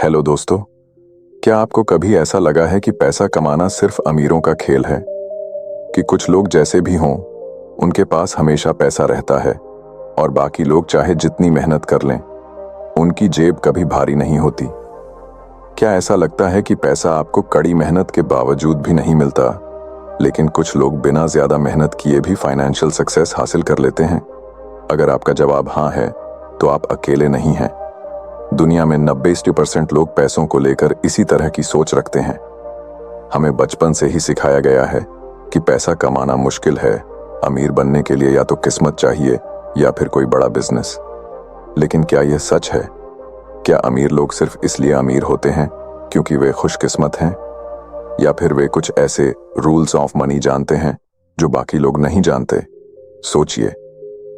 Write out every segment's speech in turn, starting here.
Hello दोस्तों, क्या आपको कभी ऐसा लगा है कि पैसा कमाना सिर्फ अमीरों का खेल है? कि कुछ लोग जैसे भी हों, उनके पास हमेशा पैसा रहता है और बाकी लोग चाहे जितनी मेहनत कर लें, उनकी जेब कभी भारी नहीं होती? क्या ऐसा लगता है कि पैसा आपको कड़ी मेहनत के बावजूद भी नहीं मिलता, लेकिन कुछ लोग बिना ज्यादा मेहनत किए भी फाइनेंशियल सक्सेस हासिल कर लेते हैं? अगर आपका जवाब हाँ है, तो आप अकेले नहीं हैं। दुनिया में 90% लोग पैसों को लेकर इसी तरह की सोच रखते हैं। हमें बचपन से ही सिखाया गया है कि पैसा कमाना मुश्किल है, अमीर बनने के लिए या तो किस्मत चाहिए या फिर कोई बड़ा बिजनेस। लेकिन क्या यह सच है? क्या अमीर लोग सिर्फ इसलिए अमीर होते हैं क्योंकि वे खुशकिस्मत हैं, या फिर वे कुछ ऐसे रूल्स ऑफ मनी जानते हैं जो बाकी लोग नहीं जानते? सोचिए,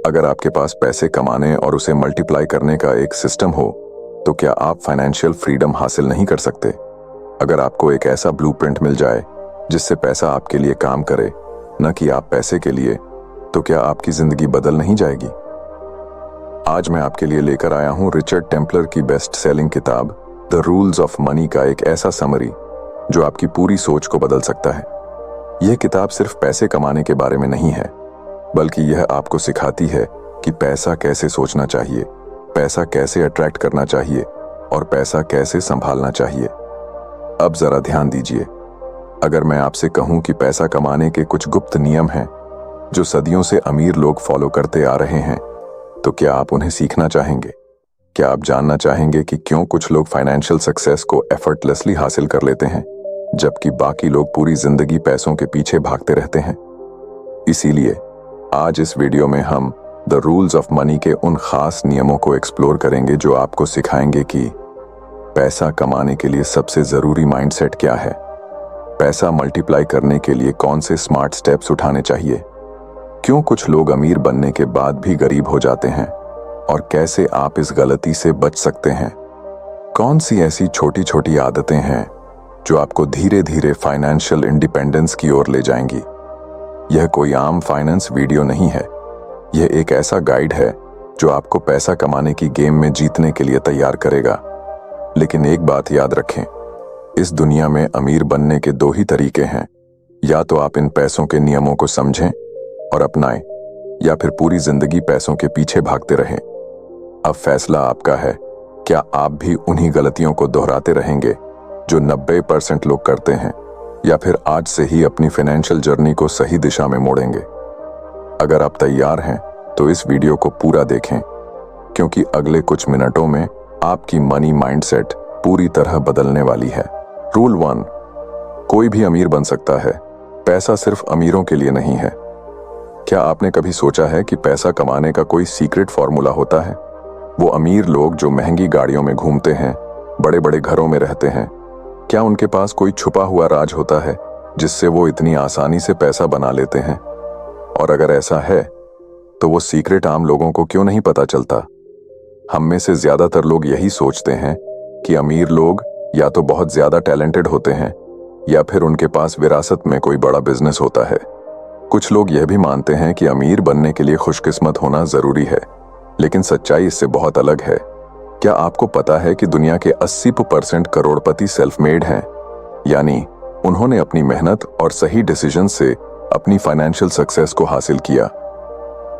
अगर आपके पास पैसे कमाने और उसे मल्टीप्लाई करने का एक सिस्टम हो, तो क्या आप फाइनेंशियल फ्रीडम हासिल नहीं कर सकते? अगर आपको एक ऐसा ब्लूप्रिंट मिल जाए जिससे पैसा आपके लिए काम करे, न कि आप पैसे के लिए, तो क्या आपकी जिंदगी बदल नहीं जाएगी? आज मैं आपके लिए लेकर आया हूं रिचर्ड टेम्पलर की बेस्ट सेलिंग किताब द रूल्स ऑफ मनी का एक ऐसा समरी जो आपकी पूरी सोच को बदल सकता है। यह किताब सिर्फ पैसे कमाने के बारे में नहीं है, बल्कि यह आपको सिखाती है कि पैसा कैसे सोचना चाहिए, पैसा कैसे अट्रैक्ट करना चाहिए और पैसा कैसे संभालना चाहिए। अब जरा ध्यान दीजिए, अगर मैं आपसे कहूं कि पैसा कमाने के कुछ गुप्त नियम हैं जो सदियों से अमीर लोग फॉलो करते आ रहे हैं, तो क्या आप उन्हें सीखना चाहेंगे? क्या आप जानना चाहेंगे कि क्यों कुछ लोग फाइनेंशियल सक्सेस को एफर्टलेसली हासिल कर लेते हैं, जबकि बाकी लोग पूरी जिंदगी पैसों के पीछे भागते रहते हैं? इसीलिए आज इस वीडियो में हम द रूल्स ऑफ मनी के उन खास नियमों को एक्सप्लोर करेंगे जो आपको सिखाएंगे कि पैसा कमाने के लिए सबसे जरूरी माइंडसेट क्या है, पैसा मल्टीप्लाई करने के लिए कौन से स्मार्ट स्टेप्स उठाने चाहिए, क्यों कुछ लोग अमीर बनने के बाद भी गरीब हो जाते हैं और कैसे आप इस गलती से बच सकते हैं। कौन सी ऐसी छोटी छोटी आदतें हैं जो आपको धीरे धीरे फाइनेंशियल इंडिपेंडेंस की ओर ले जाएंगी। यह कोई आम फाइनेंस वीडियो नहीं है, यह एक ऐसा गाइड है जो आपको पैसा कमाने की गेम में जीतने के लिए तैयार करेगा। लेकिन एक बात याद रखें, इस दुनिया में अमीर बनने के दो ही तरीके हैं, या तो आप इन पैसों के नियमों को समझें और अपनाएं, या फिर पूरी जिंदगी पैसों के पीछे भागते रहें। अब फैसला आपका है, क्या आप भी उन्हीं गलतियों को दोहराते रहेंगे जो 90% लोग करते हैं, या फिर आज से ही अपनी फाइनेंशियल जर्नी को सही दिशा में मोड़ेंगे? अगर आप तैयार हैं तो इस वीडियो को पूरा देखें, क्योंकि अगले कुछ मिनटों में आपकी मनी माइंडसेट पूरी तरह बदलने वाली है। रूल 1, कोई भी अमीर बन सकता है, पैसा सिर्फ अमीरों के लिए नहीं है। क्या आपने कभी सोचा है कि पैसा कमाने का कोई सीक्रेट फॉर्मूला होता है? वो अमीर लोग जो महंगी गाड़ियों में घूमते हैं, बड़े बड़े घरों में रहते हैं, क्या उनके पास कोई छुपा हुआ राज होता है जिससे वो इतनी आसानी से पैसा बना लेते हैं? और अगर ऐसा है, तो वो सीक्रेट आम लोगों को क्यों नहीं पता चलता? हम में से ज्यादातर लोग यही सोचते हैं कि अमीर लोग या तो बहुत ज्यादा टैलेंटेड होते हैं, या फिर उनके पास विरासत में कोई बड़ा बिजनेस होता है। कुछ लोग यह भी मानते हैं कि अमीर बनने के लिए खुशकिस्मत होना जरूरी है, लेकिन सच्चाई इससे बहुत अलग है। क्या आपको पता है कि दुनिया के 80% करोड़पति सेल्फ मेड हैं, यानी उन्होंने अपनी मेहनत और सही डिसीजन से अपनी फाइनेंशियल सक्सेस को हासिल किया।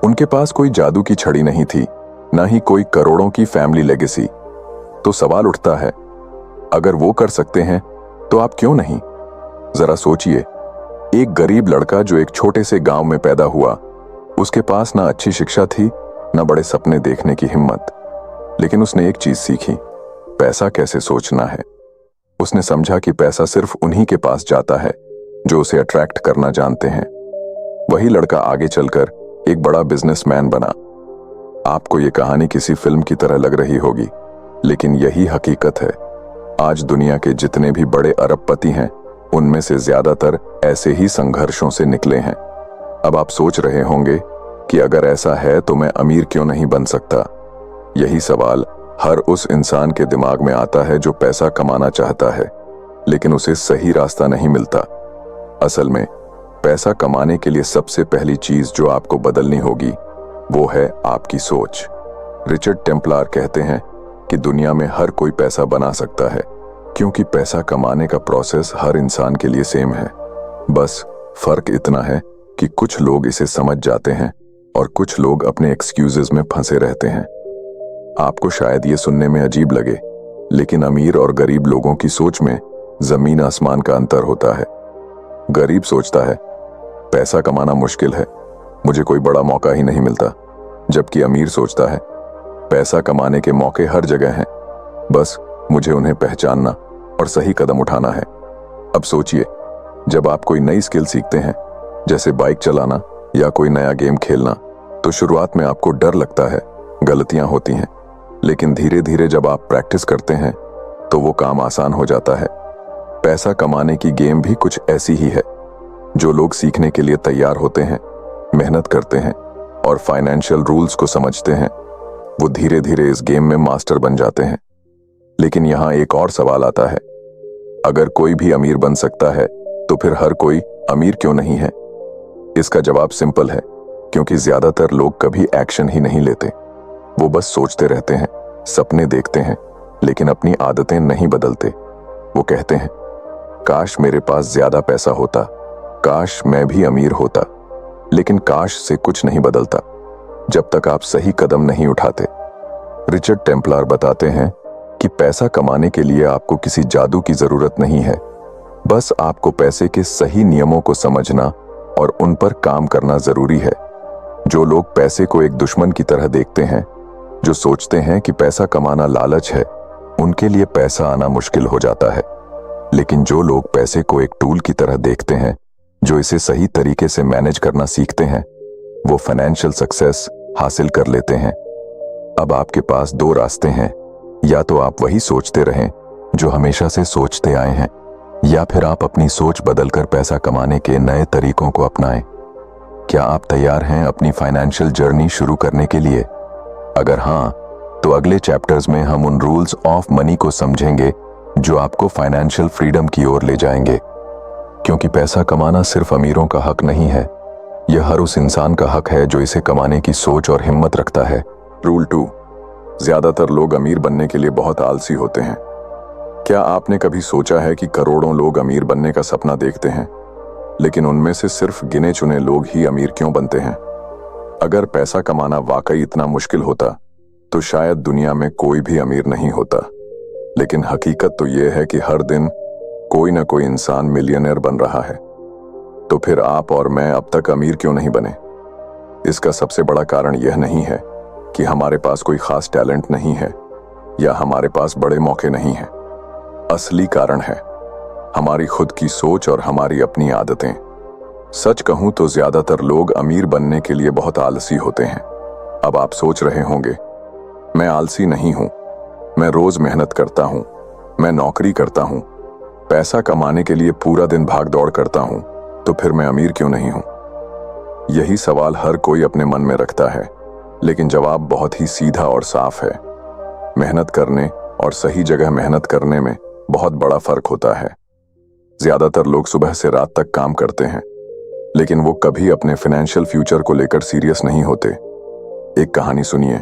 उनके पास कोई जादू की छड़ी नहीं थी, ना ही कोई करोड़ों की फैमिली लेगेसी। तो सवाल उठता है, अगर वो कर सकते हैं तो आप क्यों नहीं? जरा सोचिए, एक गरीब लड़का जो एक छोटे से गांव में पैदा हुआ, उसके पास ना अच्छी शिक्षा थी, ना बड़े सपने देखने की हिम्मत, लेकिन उसने एक चीज सीखी, पैसा कैसे सोचना है। उसने समझा कि पैसा सिर्फ उन्हीं के पास जाता है जो उसे अट्रैक्ट करना जानते हैं। वही लड़का आगे चलकर एक बड़ा बिजनेसमैन बना। आपको ये कहानी किसी फिल्म की तरह लग रही होगी, लेकिन यही हकीकत है। आज दुनिया के जितने भी बड़े अरबपति हैं, उनमें से ज्यादातर ऐसे ही संघर्षों से निकले हैं। अब आप सोच रहे होंगे कि अगर ऐसा है तो मैं अमीर क्यों नहीं बन सकता? यही सवाल हर उस इंसान के दिमाग में आता है जो पैसा कमाना चाहता है, लेकिन उसे सही रास्ता नहीं मिलता। असल में पैसा कमाने के लिए सबसे पहली चीज जो आपको बदलनी होगी, वो है आपकी सोच। रिचर्ड टेम्पलर कहते हैं कि दुनिया में हर कोई पैसा बना सकता है, क्योंकि पैसा कमाने का प्रोसेस हर इंसान के लिए सेम है। बस फर्क इतना है कि कुछ लोग इसे समझ जाते हैं और कुछ लोग अपने एक्सक्यूजेस में फंसे रहते हैं। आपको शायद ये सुनने में अजीब लगे, लेकिन अमीर और गरीब लोगों की सोच में जमीन आसमान का अंतर होता है। गरीब सोचता है पैसा कमाना मुश्किल है, मुझे कोई बड़ा मौका ही नहीं मिलता, जबकि अमीर सोचता है पैसा कमाने के मौके हर जगह हैं, बस मुझे उन्हें पहचानना और सही कदम उठाना है। अब सोचिए, जब आप कोई नई स्किल सीखते हैं, जैसे बाइक चलाना या कोई नया गेम खेलना, तो शुरुआत में आपको डर लगता है, गलतियां होती हैं, लेकिन धीरे धीरे जब आप प्रैक्टिस करते हैं तो वो काम आसान हो जाता है। पैसा कमाने की गेम भी कुछ ऐसी ही है। जो लोग सीखने के लिए तैयार होते हैं, मेहनत करते हैं और फाइनेंशियल रूल्स को समझते हैं, वो धीरे धीरे इस गेम में मास्टर बन जाते हैं। लेकिन यहाँ एक और सवाल आता है, अगर कोई भी अमीर बन सकता है तो फिर हर कोई अमीर क्यों नहीं है? इसका जवाब सिंपल है, क्योंकि ज्यादातर लोग कभी एक्शन ही नहीं लेते। वो बस सोचते रहते हैं, सपने देखते हैं, लेकिन अपनी आदतें नहीं बदलते। वो कहते हैं काश मेरे पास ज्यादा पैसा होता, काश मैं भी अमीर होता, लेकिन काश से कुछ नहीं बदलता जब तक आप सही कदम नहीं उठाते। रिचर्ड टेम्पलर बताते हैं कि पैसा कमाने के लिए आपको किसी जादू की जरूरत नहीं है, बस आपको पैसे के सही नियमों को समझना और उन पर काम करना जरूरी है। जो लोग पैसे को एक दुश्मन की तरह देखते हैं, जो सोचते हैं कि पैसा कमाना लालच है, उनके लिए पैसा आना मुश्किल हो जाता है। लेकिन जो लोग पैसे को एक टूल की तरह देखते हैं, जो इसे सही तरीके से मैनेज करना सीखते हैं, वो फाइनेंशियल सक्सेस हासिल कर लेते हैं। अब आपके पास दो रास्ते हैं, या तो आप वही सोचते रहें जो हमेशा से सोचते आए हैं, या फिर आप अपनी सोच बदलकर पैसा कमाने के नए तरीकों को अपनाएं। क्या आप तैयार हैं अपनी फाइनेंशियल जर्नी शुरू करने के लिए? अगर हाँ, तो अगले चैप्टर्स में हम उन रूल्स ऑफ मनी को समझेंगे जो आपको फाइनेंशियल फ्रीडम की ओर ले जाएंगे। क्योंकि पैसा कमाना सिर्फ अमीरों का हक नहीं है, यह हर उस इंसान का हक है जो इसे कमाने की सोच और हिम्मत रखता है। रूल 2, ज्यादातर लोग अमीर बनने के लिए बहुत आलसी होते हैं। क्या आपने कभी सोचा है कि करोड़ों लोग अमीर बनने का सपना देखते हैं, लेकिन उनमें से सिर्फ गिने चुने लोग ही अमीर क्यों बनते हैं? अगर पैसा कमाना वाकई इतना मुश्किल होता तो शायद दुनिया में कोई भी अमीर नहीं होता। लेकिन हकीकत तो यह है कि हर दिन कोई ना कोई इंसान मिलियनेयर बन रहा है। तो फिर आप और मैं अब तक अमीर क्यों नहीं बने? इसका सबसे बड़ा कारण यह नहीं है कि हमारे पास कोई खास टैलेंट नहीं है या हमारे पास बड़े मौके नहीं हैं। असली कारण है हमारी खुद की सोच और हमारी अपनी आदतें। सच कहूं तो ज्यादातर लोग अमीर बनने के लिए बहुत आलसी होते हैं। अब आप सोच रहे होंगे, मैं आलसी नहीं हूं, मैं रोज मेहनत करता हूं, मैं नौकरी करता हूं, पैसा कमाने के लिए पूरा दिन भाग दौड़ करता हूं, तो फिर मैं अमीर क्यों नहीं हूं? यही सवाल हर कोई अपने मन में रखता है, लेकिन जवाब बहुत ही सीधा और साफ है। मेहनत करने और सही जगह मेहनत करने में बहुत बड़ा फर्क होता है। ज्यादातर लोग सुबह से रात तक काम करते हैं, लेकिन वो कभी अपने फाइनेंशियल फ्यूचर को लेकर सीरियस नहीं होते। एक कहानी सुनिए।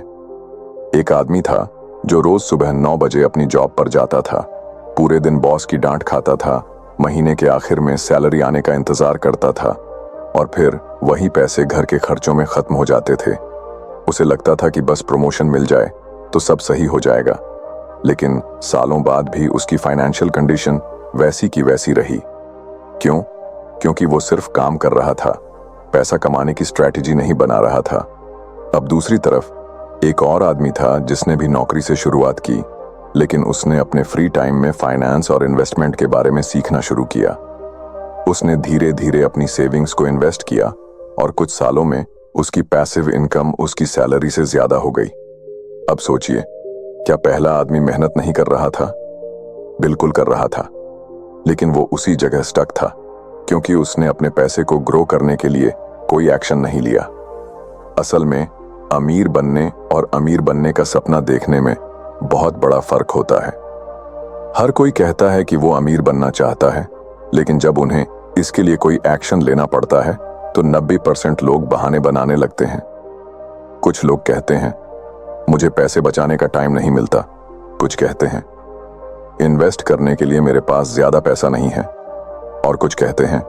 एक आदमी था जो रोज सुबह 9 बजे अपनी जॉब पर जाता था। पूरे दिन बॉस की डांट खाता था, महीने के आखिर में सैलरी आने का इंतजार करता था और फिर वही पैसे घर के खर्चों में खत्म हो जाते थे। उसे लगता था कि बस प्रमोशन मिल जाए तो सब सही हो जाएगा, लेकिन सालों बाद भी उसकी फाइनेंशियल कंडीशन वैसी की वैसी रही। क्यों? क्योंकि वो सिर्फ काम कर रहा था, पैसा कमाने की स्ट्रैटेजी नहीं बना रहा था। अब दूसरी तरफ एक और आदमी था जिसने भी नौकरी से शुरुआत की, लेकिन उसने अपने फ्री टाइम में फाइनेंस और इन्वेस्टमेंट के बारे में सीखना शुरू किया। उसने धीरे धीरे अपनी सेविंग्स को इन्वेस्ट किया और कुछ सालों में उसकी पैसिव इनकम उसकी सैलरी से ज्यादा हो गई। अब सोचिए, क्या पहला आदमी मेहनत नहीं कर रहा था? बिल्कुल कर रहा था, लेकिन वो उसी जगह स्टक था क्योंकि उसने अपने पैसे को ग्रो करने के लिए कोई एक्शन नहीं लिया। असल में अमीर बनने और अमीर बनने का सपना देखने में बहुत बड़ा फर्क होता है। हर कोई कहता है कि वो अमीर बनना चाहता है, लेकिन जब उन्हें इसके लिए कोई एक्शन लेना पड़ता है तो 90% लोग बहाने बनाने लगते हैं। कुछ लोग कहते हैं मुझे पैसे बचाने का टाइम नहीं मिलता, कुछ कहते हैं इन्वेस्ट करने के लिए मेरे पास ज्यादा पैसा नहीं है, और कुछ कहते हैं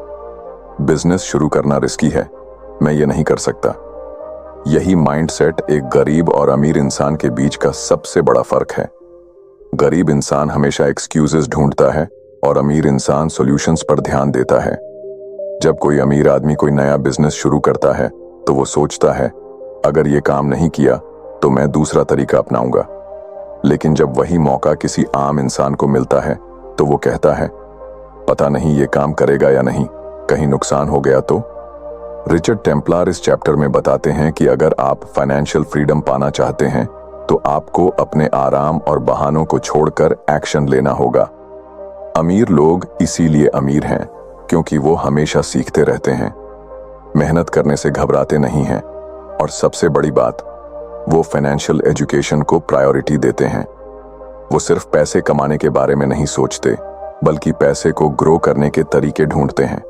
बिजनेस शुरू करना रिस्की है, मैं ये नहीं कर सकता। यही माइंडसेट एक गरीब और अमीर इंसान के बीच का सबसे बड़ा फर्क है। गरीब इंसान हमेशा एक्सक्यूजेस ढूंढता है और अमीर इंसान सॉल्यूशंस पर ध्यान देता है। जब कोई अमीर आदमी कोई नया बिजनेस शुरू करता है तो वो सोचता है अगर ये काम नहीं किया तो मैं दूसरा तरीका अपनाऊंगा। लेकिन जब वही मौका किसी आम इंसान को मिलता है तो वो कहता है पता नहीं ये काम करेगा या नहीं, कहीं नुकसान हो गया तो। रिचर्ड टेम्पलर इस चैप्टर में बताते हैं कि अगर आप फाइनेंशियल फ्रीडम पाना चाहते हैं तो आपको अपने आराम और बहानों को छोड़कर एक्शन लेना होगा। अमीर लोग इसीलिए अमीर हैं क्योंकि वो हमेशा सीखते रहते हैं, मेहनत करने से घबराते नहीं हैं, और सबसे बड़ी बात, वो फाइनेंशियल एजुकेशन को प्रायोरिटी देते हैं। वो सिर्फ पैसे कमाने के बारे में नहीं सोचते, बल्कि पैसे को ग्रो करने के तरीके ढूंढते हैं।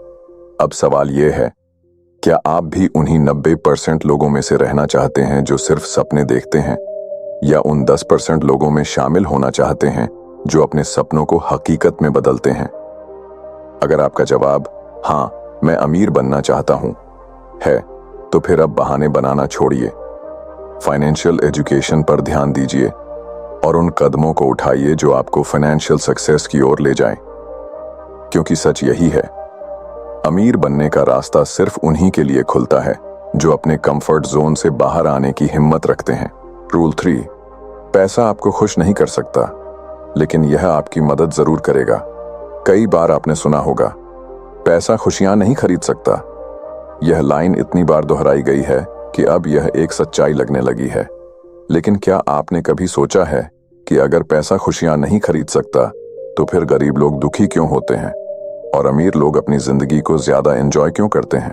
अब सवाल ये है, क्या आप भी उन्हीं 90% लोगों में से रहना चाहते हैं जो सिर्फ सपने देखते हैं, या उन 10% लोगों में शामिल होना चाहते हैं जो अपने सपनों को हकीकत में बदलते हैं? अगर आपका जवाब हाँ, मैं अमीर बनना चाहता हूं है, तो फिर अब बहाने बनाना छोड़िए। फाइनेंशियल एजुकेशन पर ध्यान दीजिए और उन कदमों को उठाइए जो आपको फाइनेंशियल सक्सेस की ओर ले जाएं। क्योंकि सच यही है, अमीर बनने का रास्ता सिर्फ उन्हीं के लिए खुलता है जो अपने कंफर्ट जोन से बाहर आने की हिम्मत रखते हैं। रूल 3, पैसा आपको खुश नहीं कर सकता, लेकिन यह आपकी मदद जरूर करेगा। कई बार आपने सुना होगा, पैसा खुशियां नहीं खरीद सकता। यह लाइन इतनी बार दोहराई गई है कि अब यह एक सच्चाई लगने लगी है। लेकिन क्या आपने कभी सोचा है कि अगर पैसा खुशियां नहीं खरीद सकता तो फिर गरीब लोग दुखी क्यों होते हैं और अमीर लोग अपनी जिंदगी को ज्यादा एंजॉय क्यों करते हैं?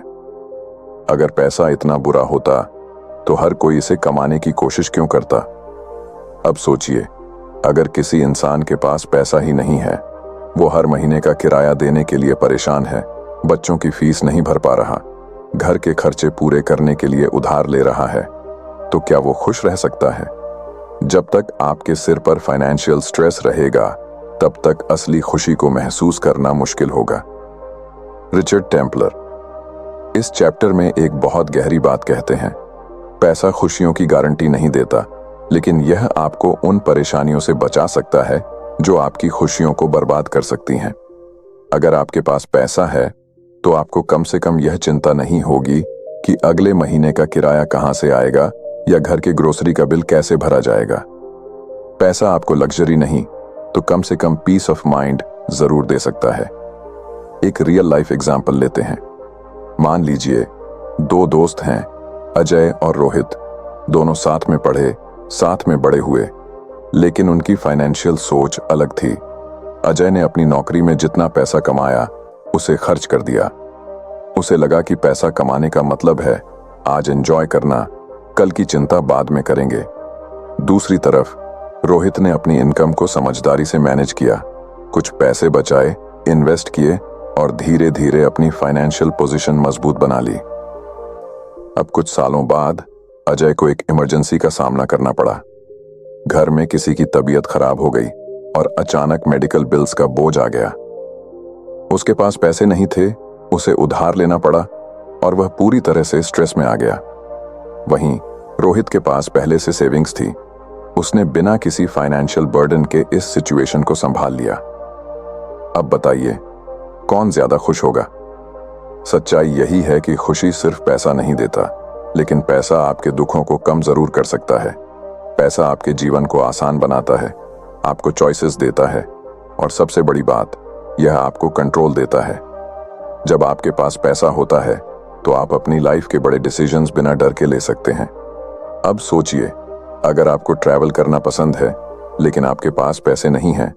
अगर पैसा इतना बुरा होता तो हर कोई इसे कमाने की कोशिश क्यों करता? अब सोचिए, अगर किसी इंसान के पास पैसा ही नहीं है, वो हर महीने का किराया देने के लिए परेशान है, बच्चों की फीस नहीं भर पा रहा, घर के खर्चे पूरे करने के लिए उधार ले रहा है, तो क्या वो खुश रह सकता है? जब तक आपके सिर पर फाइनेंशियल स्ट्रेस रहेगा, तब तक असली खुशी को महसूस करना मुश्किल होगा। रिचर्ड टेम्पलर इस चैप्टर में एक बहुत गहरी बात कहते हैं, पैसा खुशियों की गारंटी नहीं देता, लेकिन यह आपको उन परेशानियों से बचा सकता है जो आपकी खुशियों को बर्बाद कर सकती हैं। अगर आपके पास पैसा है तो आपको कम से कम यह चिंता नहीं होगी कि अगले महीने का किराया कहां से आएगा या घर के ग्रोसरी का बिल कैसे भरा जाएगा। पैसा आपको लग्जरी नहीं तो कम से कम पीस ऑफ माइंड जरूर दे सकता है। एक रियल लाइफ एग्जाम्पल लेते हैं। मान लीजिए 2 दोस्त हैं, अजय और रोहित। दोनों साथ में पढ़े, साथ में बड़े हुए, लेकिन उनकी फाइनेंशियल सोच अलग थी। अजय ने अपनी नौकरी में जितना पैसा कमाया उसे खर्च कर दिया। उसे लगा कि पैसा कमाने का मतलब है आज एंजॉय करना, कल की चिंता बाद में करेंगे। दूसरी तरफ रोहित ने अपनी इनकम को समझदारी से मैनेज किया, कुछ पैसे बचाए, इन्वेस्ट किए और धीरे धीरे अपनी फाइनेंशियल पोजीशन मजबूत बना ली। अब कुछ सालों बाद अजय को एक इमरजेंसी का सामना करना पड़ा। घर में किसी की तबीयत खराब हो गई और अचानक मेडिकल बिल्स का बोझ आ गया। उसके पास पैसे नहीं थे, उसे उधार लेना पड़ा और वह पूरी तरह से स्ट्रेस में आ गया। वहीं रोहित के पास पहले से सेविंग्स थी। उसने बिना किसी फाइनेंशियल बर्डन के इस सिचुएशन को संभाल लिया। अब बताइए, कौन ज्यादा खुश होगा? सच्चाई यही है कि खुशी सिर्फ पैसा नहीं देता, लेकिन पैसा आपके दुखों को कम जरूर कर सकता है। पैसा आपके जीवन को आसान बनाता है, आपको चॉइसेस देता है और सबसे बड़ी बात, यह आपको कंट्रोल देता है। जब आपके पास पैसा होता है तो आप अपनी लाइफ के बड़े डिसीजंस बिना डर के ले सकते हैं। अब सोचिए, अगर आपको ट्रैवल करना पसंद है लेकिन आपके पास पैसे नहीं हैं,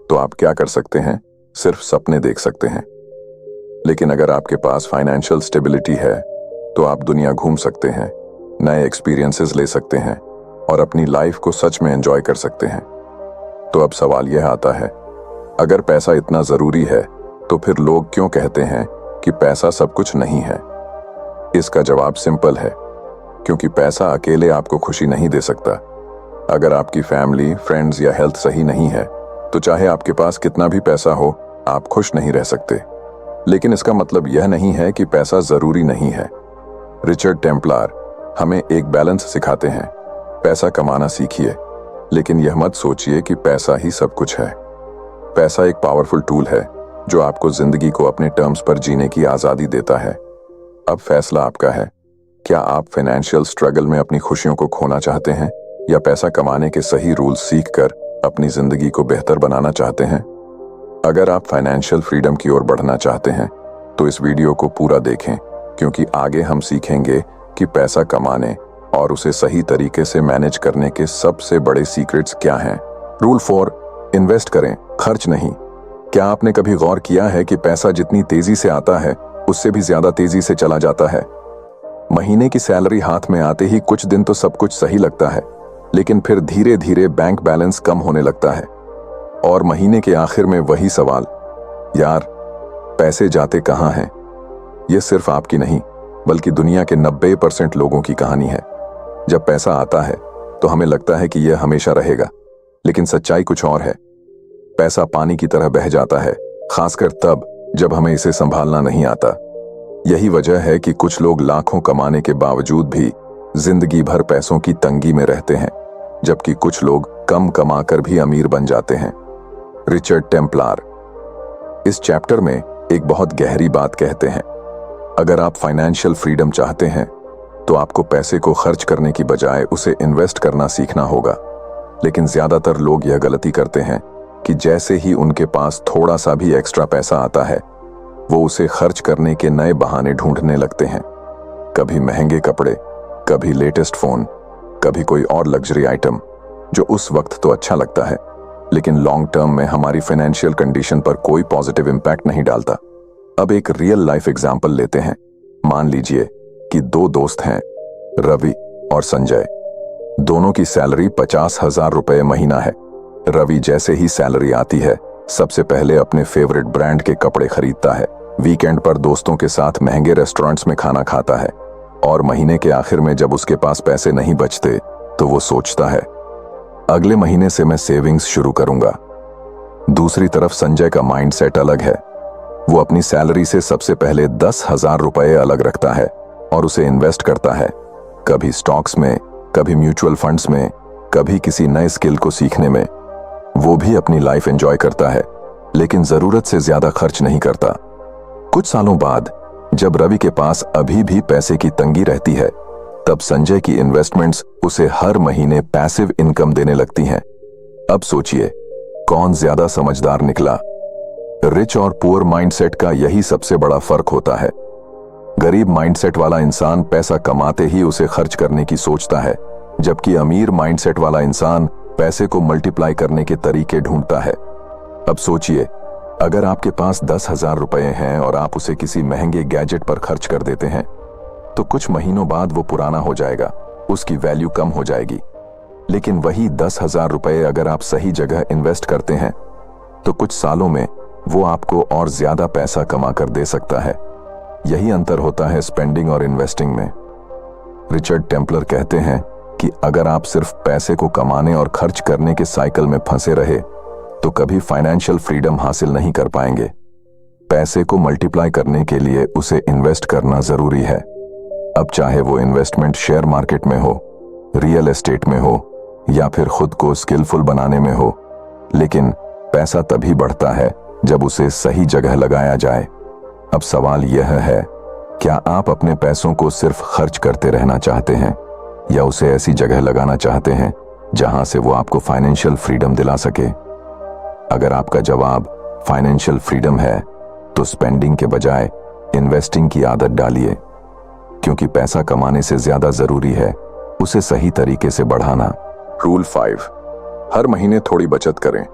तो आप क्या कर सकते हैं? सिर्फ सपने देख सकते हैं। लेकिन अगर आपके पास फाइनेंशियल स्टेबिलिटी है तो आप दुनिया घूम सकते हैं, नए एक्सपीरियंसेस ले सकते हैं और अपनी लाइफ को सच में एंजॉय कर सकते हैं। तो अब सवाल यह आता है, अगर पैसा इतना जरूरी है तो फिर लोग क्यों कहते हैं कि पैसा सब कुछ नहीं है? इसका जवाब सिंपल है, क्योंकि पैसा अकेले आपको खुशी नहीं दे सकता। अगर आपकी फैमिली, फ्रेंड्स या हेल्थ सही नहीं है तो चाहे आपके पास कितना भी पैसा हो, आप खुश नहीं रह सकते। लेकिन इसका मतलब यह नहीं है कि पैसा जरूरी नहीं है। रिचर्ड टेम्पलर हमें एक बैलेंस सिखाते हैं। पैसा कमाना सीखिए, लेकिन यह मत सोचिए कि पैसा ही सब कुछ है। पैसा एक पावरफुल टूल है जो आपको जिंदगी को अपने टर्म्स पर जीने की आजादी देता है। अब फैसला आपका है। क्या आप फाइनेंशियल स्ट्रगल में अपनी खुशियों को खोना चाहते हैं या पैसा कमाने के सही रूल्स सीखकर अपनी जिंदगी को बेहतर बनाना चाहते हैं? अगर आप फाइनेंशियल फ्रीडम की ओर बढ़ना चाहते हैं तो इस वीडियो को पूरा देखें, क्योंकि आगे हम सीखेंगे कि पैसा कमाने और उसे सही तरीके से मैनेज करने के सबसे बड़े सीक्रेट्स क्या हैं। रूल 4, इन्वेस्ट करें, खर्च नहीं। क्या आपने कभी गौर किया है कि पैसा जितनी तेजी से आता है उससे भी ज्यादा तेजी से चला जाता है? महीने की सैलरी हाथ में आते ही कुछ दिन तो सब कुछ सही लगता है, लेकिन फिर धीरे धीरे बैंक बैलेंस कम होने लगता है और महीने के आखिर में वही सवाल, यार पैसे जाते कहाँ हैं? यह सिर्फ आपकी नहीं बल्कि दुनिया के 90% लोगों की कहानी है। जब पैसा आता है तो हमें लगता है कि यह हमेशा रहेगा, लेकिन सच्चाई कुछ और है। पैसा पानी की तरह बह जाता है, खासकर तब जब हमें इसे संभालना नहीं आता। यही वजह है कि कुछ लोग लाखों कमाने के बावजूद भी जिंदगी भर पैसों की तंगी में रहते हैं, जबकि कुछ लोग कम कमाकर भी अमीर बन जाते हैं। रिचर्ड टेम्पलर इस चैप्टर में एक बहुत गहरी बात कहते हैं। अगर आप फाइनेंशियल फ्रीडम चाहते हैं तो आपको पैसे को खर्च करने की बजाय उसे इन्वेस्ट करना सीखना होगा। लेकिन ज्यादातर लोग यह गलती करते हैं कि जैसे ही उनके पास थोड़ा सा भी एक्स्ट्रा पैसा आता है, वो उसे खर्च करने के नए बहाने ढूंढने लगते हैं। कभी महंगे कपड़े, कभी लेटेस्ट फोन, कभी कोई और लग्जरी आइटम जो उस वक्त तो अच्छा लगता है, लेकिन लॉन्ग टर्म में हमारी फाइनेंशियल कंडीशन पर कोई पॉजिटिव इंपैक्ट नहीं डालता। अब एक रियल लाइफ एग्जांपल लेते हैं। मान लीजिए कि 2 दोस्त हैं, रवि और संजय। दोनों की सैलरी 50,000 रुपए महीना है। रवि जैसे ही सैलरी आती है सबसे पहले अपने फेवरेट ब्रांड के कपड़े खरीदता है, वीकेंड पर दोस्तों के साथ महंगे रेस्टोरेंट्स में खाना खाता है, और महीने के आखिर में जब उसके पास पैसे नहीं बचते तो वो सोचता है, अगले महीने से मैं सेविंग्स शुरू करूंगा। दूसरी तरफ संजय का माइंडसेट अलग है। वो अपनी सैलरी से सबसे पहले 10,000 रुपए अलग रखता है और उसे इन्वेस्ट करता है, कभी स्टॉक्स में, कभी म्यूचुअल फंड्स में, कभी किसी नए स्किल को सीखने में। वो भी अपनी लाइफ एंजॉय करता है, लेकिन जरूरत से ज्यादा खर्च नहीं करता। कुछ सालों बाद जब रवि के पास अभी भी पैसे की तंगी रहती है, तब संजय की इन्वेस्टमेंट्स उसे हर महीने पैसिव इनकम देने लगती हैं। अब सोचिए, कौन ज्यादा समझदार निकला? रिच और पुअर माइंडसेट का यही सबसे बड़ा फर्क होता है। गरीब माइंडसेट वाला इंसान पैसा कमाते ही उसे खर्च करने की सोचता है, जबकि अमीर माइंडसेट वाला इंसान पैसे को मल्टीप्लाई करने के तरीके ढूंढता है। अब सोचिए, अगर आपके पास 10,000 रुपए हैं और आप उसे किसी महंगे गैजेट पर खर्च कर देते हैं, तो कुछ महीनों बाद वो पुराना हो जाएगा, उसकी वैल्यू कम हो जाएगी। लेकिन वही 10,000 रुपए अगर आप सही जगह इन्वेस्ट करते हैं तो कुछ सालों में वो आपको और ज्यादा पैसा कमा कर दे सकता है। यही अंतर होता है स्पेंडिंग और इन्वेस्टिंग में। रिचर्ड टेम्पलर कहते हैं कि अगर आप सिर्फ पैसे को कमाने और खर्च करने के साइकिल में फंसे रहे तो कभी फाइनेंशियल फ्रीडम हासिल नहीं कर पाएंगे। पैसे को मल्टीप्लाई करने के लिए उसे इन्वेस्ट करना जरूरी है। अब चाहे वो इन्वेस्टमेंट शेयर मार्केट में हो, रियल एस्टेट में हो या फिर खुद को स्किलफुल बनाने में हो, लेकिन पैसा तभी बढ़ता है जब उसे सही जगह लगाया जाए। अब सवाल यह है, क्या आप अपने पैसों को सिर्फ खर्च करते रहना चाहते हैं या उसे ऐसी जगह लगाना चाहते हैं जहां से वो आपको फाइनेंशियल फ्रीडम दिला सके? अगर आपका जवाब फाइनेंशियल फ्रीडम है तो स्पेंडिंग के बजाय इन्वेस्टिंग की आदत डालिए, क्योंकि पैसा कमाने से ज्यादा जरूरी है उसे सही तरीके से बढ़ाना। रूल 5, हर महीने थोड़ी बचत करें।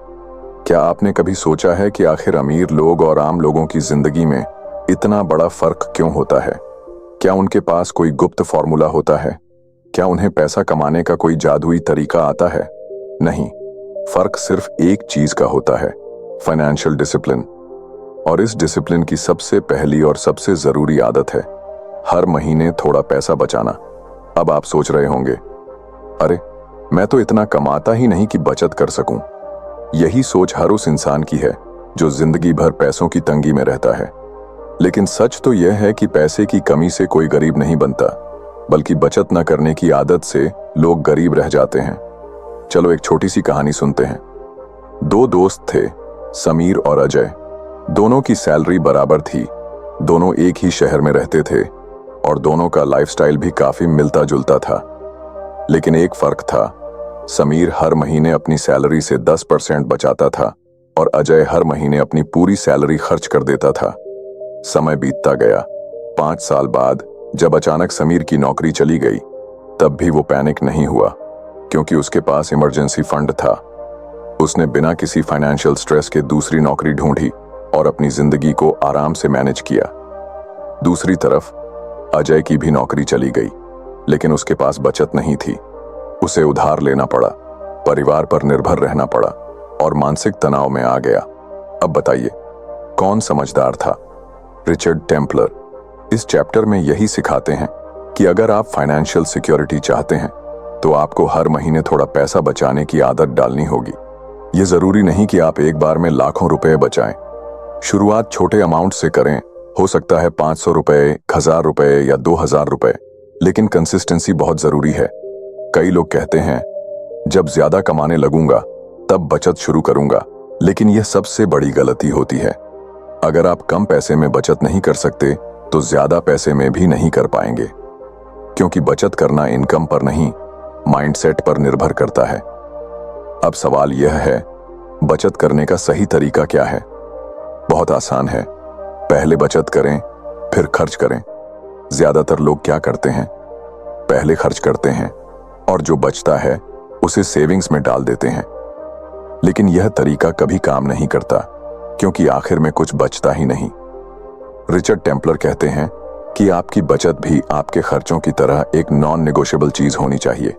क्या आपने कभी सोचा है कि आखिर अमीर लोग और आम लोगों की जिंदगी में इतना बड़ा फर्क क्यों होता है? क्या उनके पास कोई गुप्त फॉर्मूला होता है? क्या उन्हें पैसा कमाने का कोई जादुई तरीका आता है? नहीं, फर्क सिर्फ एक चीज का होता है, फाइनेंशियल डिसिप्लिन। और इस डिसिप्लिन की सबसे पहली और सबसे जरूरी आदत है हर महीने थोड़ा पैसा बचाना। अब आप सोच रहे होंगे, अरे मैं तो इतना कमाता ही नहीं कि बचत कर सकूं। यही सोच हर उस इंसान की है जो जिंदगी भर पैसों की तंगी में रहता है। लेकिन सच तो यह है कि पैसे की कमी से कोई गरीब नहीं बनता, बल्कि बचत न करने की आदत से लोग गरीब रह जाते हैं। चलो एक छोटी सी कहानी सुनते हैं। दो दोस्त थे, समीर और अजय। दोनों की सैलरी बराबर थी, दोनों एक ही शहर में रहते थे और दोनों का लाइफस्टाइल भी काफी मिलता जुलता था। लेकिन एक फर्क था, समीर हर महीने अपनी सैलरी से 10% बचाता था और अजय हर महीने अपनी पूरी सैलरी खर्च कर देता था। समय बीतता गया। 5 साल बाद जब अचानक समीर की नौकरी चली गई, तब भी वो पैनिक नहीं हुआ, क्योंकि उसके पास इमरजेंसी फंड था। उसने बिना किसी फाइनेंशियल स्ट्रेस के दूसरी नौकरी ढूंढी और अपनी जिंदगी को आराम से मैनेज किया। दूसरी तरफ अजय की भी नौकरी चली गई, लेकिन उसके पास बचत नहीं थी। उसे उधार लेना पड़ा, परिवार पर निर्भर रहना पड़ा और मानसिक तनाव में आ गया। अब बताइए, कौन समझदार था? रिचर्ड टेम्पलर इस चैप्टर में यही सिखाते हैं कि अगर आप फाइनेंशियल सिक्योरिटी चाहते हैं तो आपको हर महीने थोड़ा पैसा बचाने की आदत डालनी होगी। ये जरूरी नहीं कि आप एक बार में लाखों रुपए बचाएं। शुरुआत छोटे अमाउंट से करें, हो सकता है 500 रुपए, 1000 रुपए या 2000 रुपए, लेकिन कंसिस्टेंसी बहुत जरूरी है। कई लोग कहते हैं जब ज्यादा कमाने लगूंगा तब बचत शुरू करूंगा, लेकिन यह सबसे बड़ी गलती होती है। अगर आप कम पैसे में बचत नहीं कर सकते तो ज्यादा पैसे में भी नहीं कर पाएंगे, क्योंकि बचत करना इनकम पर नहीं, माइंडसेट पर निर्भर करता है। अब सवाल यह है, बचत करने का सही तरीका क्या है? बहुत आसान है। पहले बचत करें, फिर खर्च करें। ज्यादातर लोग क्या करते हैं, पहले खर्च करते हैं और जो बचता है उसे सेविंग्स में डाल देते हैं। लेकिन यह तरीका कभी काम नहीं करता, क्योंकि आखिर में कुछ बचता ही नहीं। रिचर्ड टेम्पलर कहते हैं कि आपकी बचत भी आपके खर्चों की तरह एक नॉन नेगोशिएबल चीज होनी चाहिए।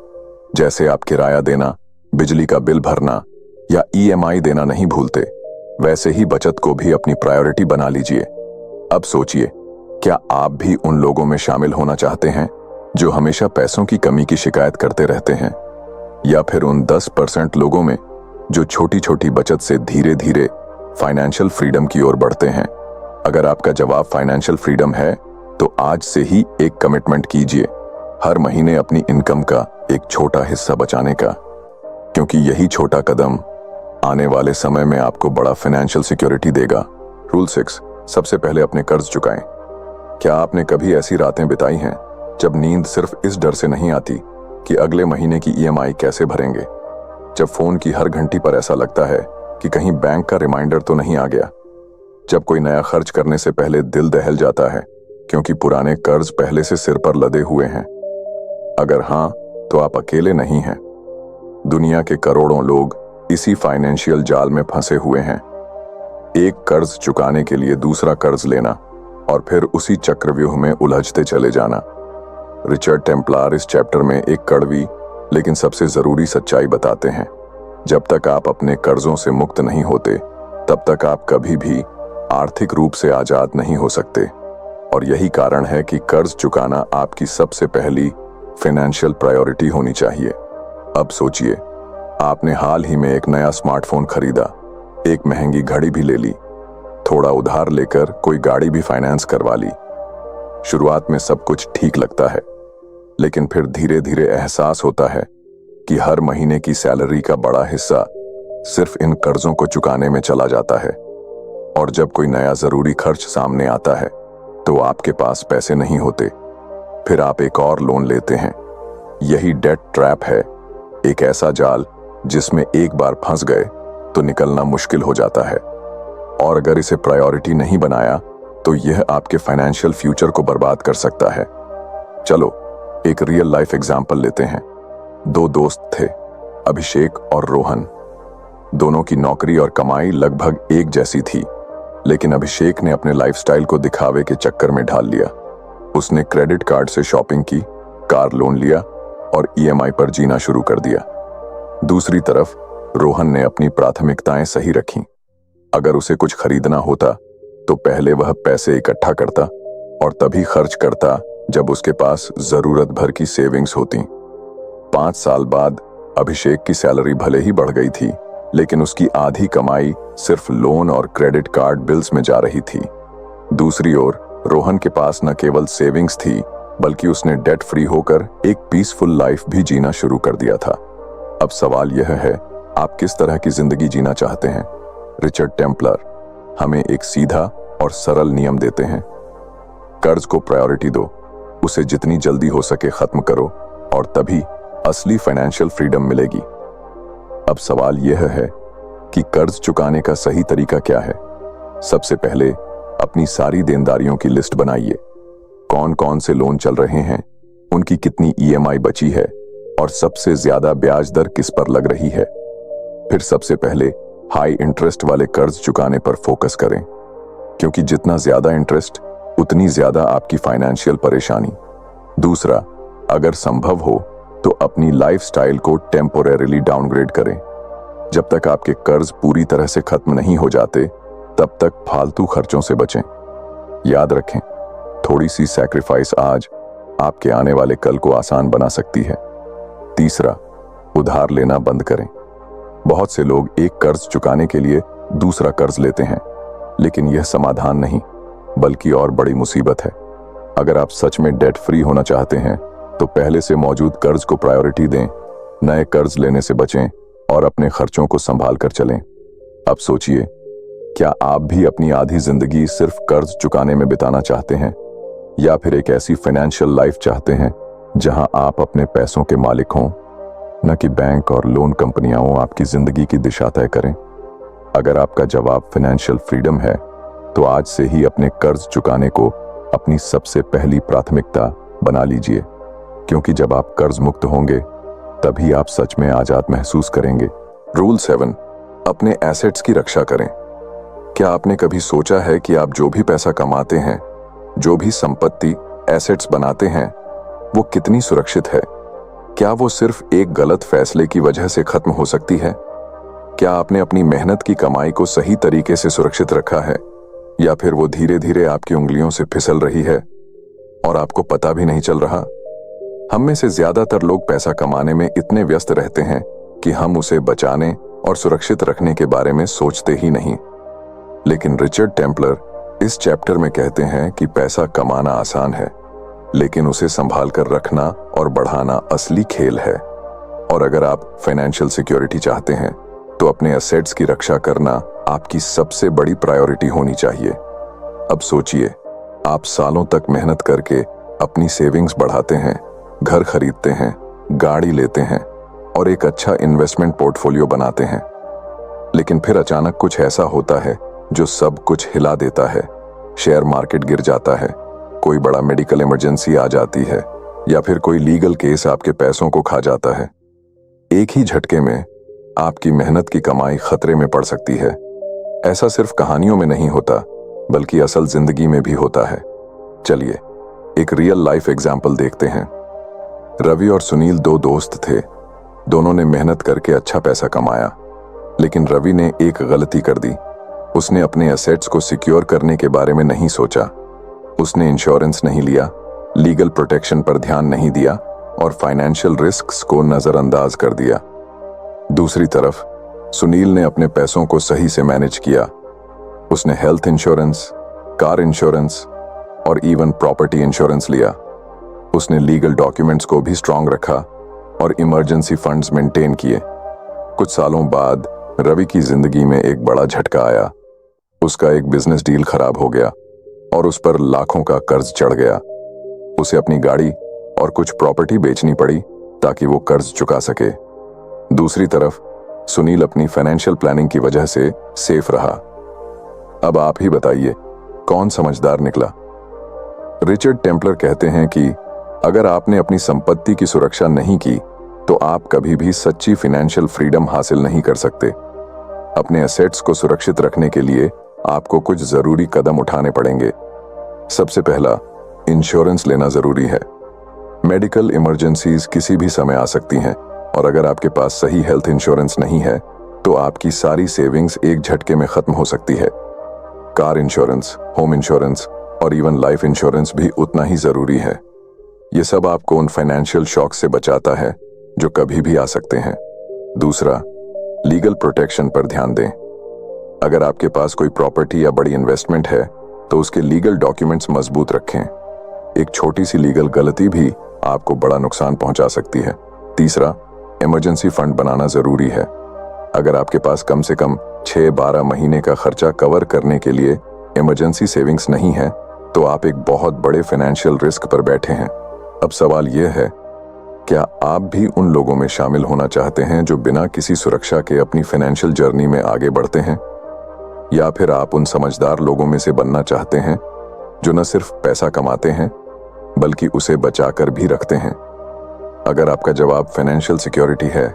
जैसे आप किराया देना, बिजली का बिल भरना या ईएमआई देना नहीं भूलते, वैसे ही बचत को भी अपनी प्रायोरिटी बना लीजिए। अब सोचिए, क्या आप भी उन लोगों में शामिल होना चाहते हैं जो हमेशा पैसों की कमी की शिकायत करते रहते हैं, या फिर उन 10% लोगों में जो छोटी छोटी बचत से धीरे धीरे फाइनेंशियल फ्रीडम की ओर बढ़ते हैं? अगर आपका जवाब फाइनेंशियल फ्रीडम है तो आज से ही एक कमिटमेंट कीजिए, हर महीने अपनी इनकम का एक छोटा हिस्सा बचाने का, क्योंकि यही छोटा कदम आने वाले समय में आपको बड़ा फाइनेंशियल सिक्योरिटी देगा। रूल 6, सबसे पहले अपने कर्ज चुकाएं। क्या आपने कभी ऐसी रातें बिताई हैं जब नींद सिर्फ इस डर से नहीं आती कि अगले महीने की ईएमआई कैसे भरेंगे? जब फोन की हर घंटी पर ऐसा लगता है कि कहीं बैंक का रिमाइंडर तो नहीं आ गया? जब कोई नया खर्च करने से पहले दिल दहल जाता है क्योंकि पुराने कर्ज पहले से सिर पर लदे हुए हैं? अगर हाँ, तो आप अकेले नहीं हैं। दुनिया के करोड़ों लोग इसी फाइनेंशियल जाल में फंसे हुए हैं। एक कर्ज चुकाने के लिए दूसरा कर्ज लेना और फिर उसी चक्रव्यूह में उलझते चले जाना। रिचर्ड टेम्पलर इस चैप्टर में एक कड़वी लेकिन सबसे जरूरी सच्चाई बताते हैं। जब तक आप अपने कर्जों से मुक्त नहीं होते, तब तक आप कभी भी आर्थिक रूप से आजाद नहीं हो सकते। और यही कारण है कि कर्ज चुकाना आपकी सबसे पहली फाइनेंशियल प्रायोरिटी होनी चाहिए। अब सोचिए, आपने हाल ही में एक नया स्मार्टफोन खरीदा, एक महंगी घड़ी भी ले ली, थोड़ा उधार लेकर कोई गाड़ी भी फाइनेंस करवा ली। शुरुआत में सब कुछ ठीक लगता है, लेकिन फिर धीरे धीरे एहसास होता है कि हर महीने की सैलरी का बड़ा हिस्सा सिर्फ इन कर्जों को चुकाने में चला जाता है। और जब कोई नया जरूरी खर्च सामने आता है तो आपके पास पैसे नहीं होते, फिर आप एक और लोन लेते हैं। यही डेट ट्रैप है, एक ऐसा जाल जिसमें एक बार फंस गए तो निकलना मुश्किल हो जाता है। और अगर इसे प्रायोरिटी नहीं बनाया तो यह आपके फाइनेंशियल फ्यूचर को बर्बाद कर सकता है। चलो एक रियल लाइफ एग्जाम्पल लेते हैं। दो दोस्त थे, अभिषेक और रोहन। दोनों की नौकरी और कमाई लगभग एक जैसी थी, लेकिन अभिषेक ने अपने लाइफस्टाइल को दिखावे के चक्कर में ढाल लिया। उसने क्रेडिट कार्ड से शॉपिंग की, कार लोन लिया और ईएमआई पर जीना शुरू कर दिया। दूसरी तरफ रोहन ने अपनी प्राथमिकताएं सही रखीं। अगर उसे कुछ खरीदना होता तो पहले वह पैसे इकट्ठा करता और तभी खर्च करता जब उसके पास जरूरत भर की सेविंग्स होती। 5 साल बाद अभिषेक की सैलरी भले ही बढ़ गई थी, लेकिन उसकी आधी कमाई सिर्फ लोन और क्रेडिट कार्ड बिल्स में जा रही थी। दूसरी ओर रोहन के पास न केवल सेविंग्स थी, बल्कि उसने डेट फ्री होकर एक पीसफुल लाइफ भी जीना शुरू कर दिया था। अब सवाल यह है, आप किस तरह की जिंदगी जीना चाहते हैं? रिचर्ड टेम्पलर हमें एक सीधा और सरल नियम देते हैं। कर्ज को प्रायोरिटी दो, उसे जितनी जल्दी हो सके खत्म करो, और तभी असली फाइनेंशियल फ्रीडम मिलेगी। अब सवाल यह है कि कर्ज चुकाने का सही तरीका क्या है। सबसे पहले अपनी सारी देनदारियों की लिस्ट बनाइए। कौन कौन से लोन चल रहे हैं, उनकी कितनी ईएमआई बची है, और सबसे ज्यादा ब्याज दर किस पर लग रही है। फिर सबसे पहले हाई इंटरेस्ट वाले कर्ज चुकाने पर फोकस करें, क्योंकि जितना ज्यादा इंटरेस्ट उतनी ज्यादा आपकी फाइनेंशियल परेशानी। दूसरा, अगर संभव हो तो अपनी लाइफस्टाइल को टेम्पोरेरीली डाउनग्रेड करें। जब तक आपके कर्ज पूरी तरह से खत्म नहीं हो जाते, तब तक फालतू खर्चों से बचें। याद रखें, थोड़ी सी सैक्रिफाइस आज आपके आने वाले कल को आसान बना सकती है। तीसरा, उधार लेना बंद करें। बहुत से लोग एक कर्ज चुकाने के लिए दूसरा कर्ज लेते हैं, लेकिन यह समाधान नहीं, बल्कि और बड़ी मुसीबत है। अगर आप सच में डेट फ्री होना चाहते हैं, तो पहले से मौजूद कर्ज को प्रायोरिटी दें, नए कर्ज लेने से बचें और अपने खर्चों को संभाल कर चलें। अब सोचिए, क्या आप भी अपनी आधी जिंदगी सिर्फ कर्ज चुकाने में बिताना चाहते हैं, या फिर एक ऐसी फाइनेंशियल लाइफ चाहते हैं जहां आप अपने पैसों के मालिक हों, न कि बैंक और लोन कंपनियां आपकी जिंदगी की दिशा तय करें? अगर आपका जवाब फाइनेंशियल फ्रीडम है, तो आज से ही अपने कर्ज चुकाने को अपनी सबसे पहली प्राथमिकता बना लीजिए, क्योंकि जब आप कर्ज मुक्त होंगे, तभी आप सच में आजाद महसूस करेंगे। रूल 7, अपने एसेट्स की रक्षा करें। क्या आपने कभी सोचा है कि आप जो भी पैसा कमाते हैं, जो भी संपत्ति एसेट्स बनाते हैं, वो कितनी सुरक्षित है? क्या वो सिर्फ एक गलत फैसले की वजह से खत्म हो सकती है? क्या आपने अपनी मेहनत की कमाई को सही तरीके से सुरक्षित रखा है, या फिर वो धीरे धीरे आपकी उंगलियों से फिसल रही है और आपको पता भी नहीं चल रहा? हम में से ज्यादातर लोग पैसा कमाने में इतने व्यस्त रहते हैं कि हम उसे बचाने और सुरक्षित रखने के बारे में सोचते ही नहीं। लेकिन रिचर्ड टेम्पलर इस चैप्टर में कहते हैं कि पैसा कमाना आसान है, लेकिन उसे संभाल कर रखना और बढ़ाना असली खेल है। और अगर आप फाइनेंशियल सिक्योरिटी चाहते हैं, तो अपने एसेट्स की रक्षा करना आपकी सबसे बड़ी प्रायोरिटी होनी चाहिए। अब सोचिए, आप सालों तक मेहनत करके अपनी सेविंग्स बढ़ाते हैं, घर खरीदते हैं, गाड़ी लेते हैं और एक अच्छा इन्वेस्टमेंट पोर्टफोलियो बनाते हैं, लेकिन फिर अचानक कुछ ऐसा होता है जो सब कुछ हिला देता है। शेयर मार्केट गिर जाता है, कोई बड़ा मेडिकल इमरजेंसी आ जाती है, या फिर कोई लीगल केस आपके पैसों को खा जाता है। एक ही झटके में आपकी मेहनत की कमाई खतरे में पड़ सकती है। ऐसा सिर्फ कहानियों में नहीं होता, बल्कि असल जिंदगी में भी होता है। चलिए एक रियल लाइफ एग्जाम्पल देखते हैं। रवि और सुनील दो दोस्त थे। दोनों ने मेहनत करके अच्छा पैसा कमाया, लेकिन रवि ने एक गलती कर दी। उसने अपने एसेट्स को सिक्योर करने के बारे में नहीं सोचा। उसने इंश्योरेंस नहीं लिया, लीगल प्रोटेक्शन पर ध्यान नहीं दिया और फाइनेंशियल रिस्क्स को नजरअंदाज कर दिया। दूसरी तरफ सुनील ने अपने पैसों को सही से मैनेज किया। उसने हेल्थ इंश्योरेंस, कार इंश्योरेंस और इवन प्रॉपर्टी इंश्योरेंस लिया। उसने लीगल डॉक्यूमेंट्स को भी स्ट्रांग रखा और इमरजेंसी फंड्स मेंटेन किए। कुछ सालों बाद रवि की जिंदगी में एक बड़ा झटका आया। उसका एक बिजनेस डील खराब हो गया और उस पर लाखों का कर्ज चढ़ गया। उसे अपनी गाड़ी और कुछ प्रॉपर्टी बेचनी पड़ी ताकि वो कर्ज चुका सके। दूसरी तरफ सुनील अपनी फाइनेंशियल प्लानिंग की वजह से सेफ रहा। अब आप ही बताइए, कौन समझदार निकला? रिचर्ड टेम्पलर कहते हैं कि अगर आपने अपनी संपत्ति की सुरक्षा नहीं की, तो आप कभी भी सच्ची फाइनेंशियल फ्रीडम हासिल नहीं कर सकते। अपने एसेट्स को सुरक्षित रखने के लिए आपको कुछ जरूरी कदम उठाने पड़ेंगे। सबसे पहला, इंश्योरेंस लेना जरूरी है। मेडिकल इमरजेंसीज किसी भी समय आ सकती हैं, और अगर आपके पास सही हेल्थ इंश्योरेंस नहीं है, तो आपकी सारी सेविंग्स एक झटके में खत्म हो सकती है। कार इंश्योरेंस, होम इंश्योरेंस और इवन लाइफ इंश्योरेंस भी उतना ही जरूरी है। ये सब आपको उन फाइनेंशियल शॉक से बचाता है जो कभी भी आ सकते हैं। दूसरा, लीगल प्रोटेक्शन पर ध्यान दें। अगर आपके पास कोई प्रॉपर्टी या बड़ी इन्वेस्टमेंट है तो उसके लीगल डॉक्यूमेंट्स मजबूत रखें। एक छोटी सी लीगल गलती भी आपको बड़ा नुकसान पहुंचा सकती है। तीसरा, इमरजेंसी फंड बनाना जरूरी है। अगर आपके पास कम से कम 6-12 महीने का खर्चा कवर करने के लिए इमरजेंसी सेविंग्स नहीं है तो आप एक बहुत बड़े फाइनेंशियल रिस्क पर बैठे हैं। अब सवाल यह है, क्या आप भी उन लोगों में शामिल होना चाहते हैं जो बिना किसी सुरक्षा के अपनी फाइनेंशियल जर्नी में आगे बढ़ते हैं, या फिर आप उन समझदार लोगों में से बनना चाहते हैं जो न सिर्फ पैसा कमाते हैं बल्कि उसे बचाकर भी रखते हैं? अगर आपका जवाब फाइनेंशियल सिक्योरिटी है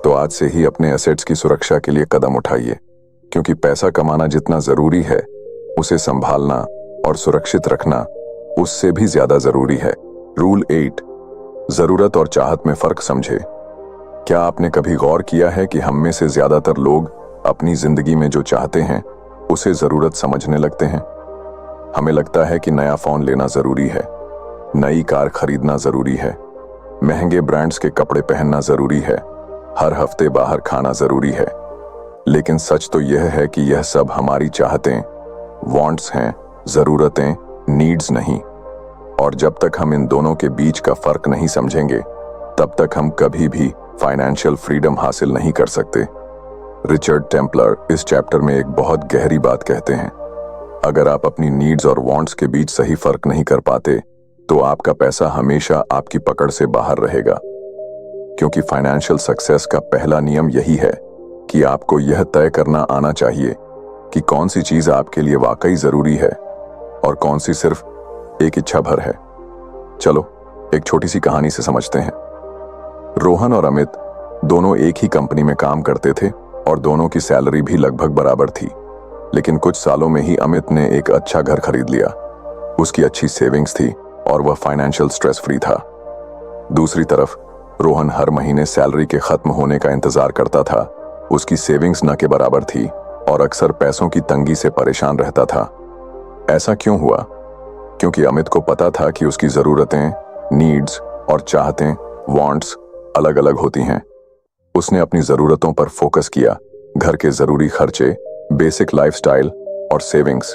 तो आज से ही अपने एसेट्स की सुरक्षा के लिए कदम उठाइए, क्योंकि पैसा कमाना जितना जरूरी है उसे संभालना और सुरक्षित रखना उससे भी ज्यादा जरूरी है। रूल 8, जरूरत और चाहत में फर्क समझे। क्या आपने कभी गौर किया है कि हम में से ज्यादातर लोग अपनी जिंदगी में जो चाहते हैं उसे जरूरत समझने लगते हैं? हमें लगता है कि नया फोन लेना जरूरी है, नई कार खरीदना जरूरी है, महंगे ब्रांड्स के कपड़े पहनना जरूरी है, हर हफ्ते बाहर खाना जरूरी है। लेकिन सच तो यह है कि यह सब हमारी चाहतें, वांट्स हैं, जरूरतें, नीड्स नहीं। और जब तक हम इन दोनों के बीच का फर्क नहीं समझेंगे तब तक हम कभी भी फाइनेंशियल फ्रीडम हासिल नहीं कर सकते। रिचर्ड टेम्पलर इस चैप्टर में एक बहुत गहरी बात कहते हैं, अगर आप अपनी नीड्स और वांट्स के बीच सही फर्क नहीं कर पाते तो आपका पैसा हमेशा आपकी पकड़ से बाहर रहेगा। क्योंकि फाइनेंशियल सक्सेस का पहला नियम यही है कि आपको यह तय करना आना चाहिए कि कौन सी चीज आपके लिए वाकई जरूरी है और कौन सी सिर्फ एक इच्छा भर है। चलो एक छोटी सी कहानी से समझते हैं। रोहन और अमित दोनों एक ही कंपनी में काम करते थे और दोनों की सैलरी भी लगभग बराबर थी। लेकिन कुछ सालों में ही अमित ने एक अच्छा घर खरीद लिया। उसकी अच्छी सेविंग्स थी और वह फाइनेंशियल स्ट्रेस फ्री था। दूसरी तरफ रोहन हर महीने सैलरी के खत्म होने का इंतजार करता था। उसकी सेविंग्स न के बराबर थी और अक्सर पैसों की तंगी से परेशान रहता था। ऐसा क्यों हुआ? क्योंकि अमित को पता था कि उसकी जरूरतें, नीड्स और चाहतें, वांट्स अलग अलग होती हैं। उसने अपनी जरूरतों पर फोकस किया, घर के जरूरी खर्चे, बेसिक लाइफस्टाइल और सेविंग्स।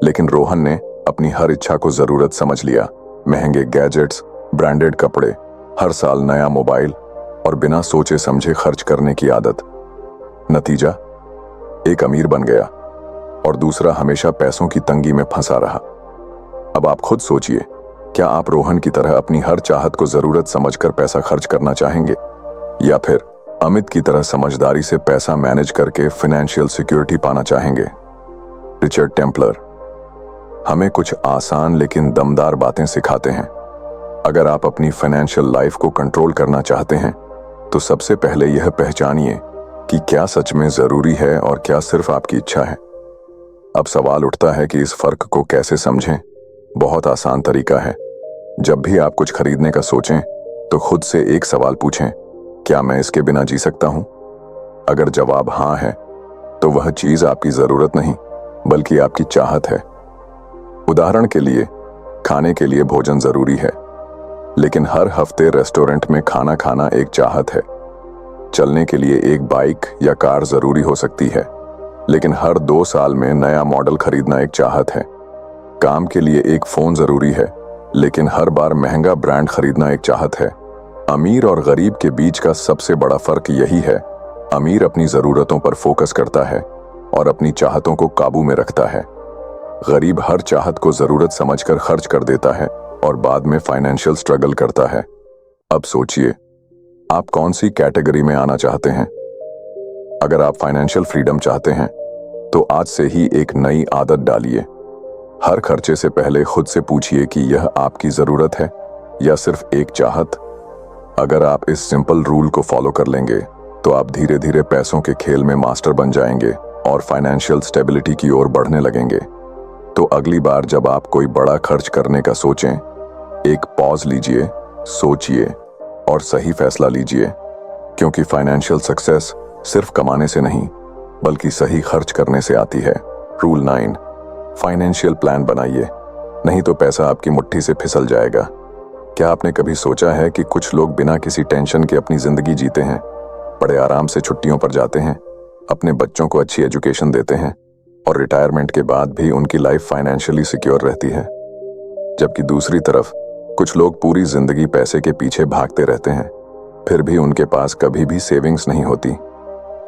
लेकिन रोहन ने अपनी हर इच्छा को जरूरत समझ लिया, महंगे गैजेट्स, ब्रांडेड कपड़े, हर साल नया मोबाइल और बिना सोचे समझे खर्च करने की आदत। नतीजा, एक अमीर बन गया और दूसरा हमेशा पैसों की तंगी में फंसा रहा। अब आप खुद सोचिए, क्या आप रोहन की तरह अपनी हर चाहत को जरूरत समझकर पैसा खर्च करना चाहेंगे, या फिर अमित की तरह समझदारी से पैसा मैनेज करके फाइनेंशियल सिक्योरिटी पाना चाहेंगे? रिचर्ड टेम्पलर हमें कुछ आसान लेकिन दमदार बातें सिखाते हैं। अगर आप अपनी फाइनेंशियल लाइफ को कंट्रोल करना चाहते हैं तो सबसे पहले यह पहचानिए कि क्या सच में जरूरी है और क्या सिर्फ आपकी इच्छा है। अब सवाल उठता है कि इस फर्क को कैसे समझें। बहुत आसान तरीका है। जब भी आप कुछ खरीदने का सोचें तो खुद से एक सवाल पूछें, क्या मैं इसके बिना जी सकता हूं? अगर जवाब हाँ है तो वह चीज आपकी जरूरत नहीं बल्कि आपकी चाहत है। उदाहरण के लिए, खाने के लिए भोजन जरूरी है, लेकिन हर हफ्ते रेस्टोरेंट में खाना खाना एक चाहत है। चलने के लिए एक बाइक या कार जरूरी हो सकती है, लेकिन हर 2 साल में नया मॉडल खरीदना एक चाहत है। काम के लिए एक फोन जरूरी है, लेकिन हर बार महंगा ब्रांड खरीदना एक चाहत है। अमीर और गरीब के बीच का सबसे बड़ा फर्क यही है, अमीर अपनी जरूरतों पर फोकस करता है और अपनी चाहतों को काबू में रखता है। गरीब हर चाहत को जरूरत समझकर खर्च कर देता है और बाद में फाइनेंशियल स्ट्रगल करता है। अब सोचिए, आप कौन सी कैटेगरी में आना चाहते हैं? अगर आप फाइनेंशियल फ्रीडम चाहते हैं तो आज से ही एक नई आदत डालिए। हर खर्चे से पहले खुद से पूछिए कि यह आपकी जरूरत है या सिर्फ एक चाहत। अगर आप इस सिंपल रूल को फॉलो कर लेंगे तो आप धीरे धीरे पैसों के खेल में मास्टर बन जाएंगे और फाइनेंशियल स्टेबिलिटी की ओर बढ़ने लगेंगे। तो अगली बार जब आप कोई बड़ा खर्च करने का सोचें, एक पॉज लीजिए, सोचिए और सही फैसला लीजिए, क्योंकि फाइनेंशियल सक्सेस सिर्फ कमाने से नहीं बल्कि सही खर्च करने से आती है। रूल 9, फाइनेंशियल प्लान बनाइए, नहीं तो पैसा आपकी मुट्ठी से फिसल जाएगा। क्या आपने कभी सोचा है कि कुछ लोग बिना किसी टेंशन के अपनी जिंदगी जीते हैं? बड़े आराम से छुट्टियों पर जाते हैं, अपने बच्चों को अच्छी एजुकेशन देते हैं और रिटायरमेंट के बाद भी उनकी लाइफ फाइनेंशियली सिक्योर रहती है। जबकि दूसरी तरफ कुछ लोग पूरी जिंदगी पैसे के पीछे भागते रहते हैं, फिर भी उनके पास कभी भी सेविंग्स नहीं होती।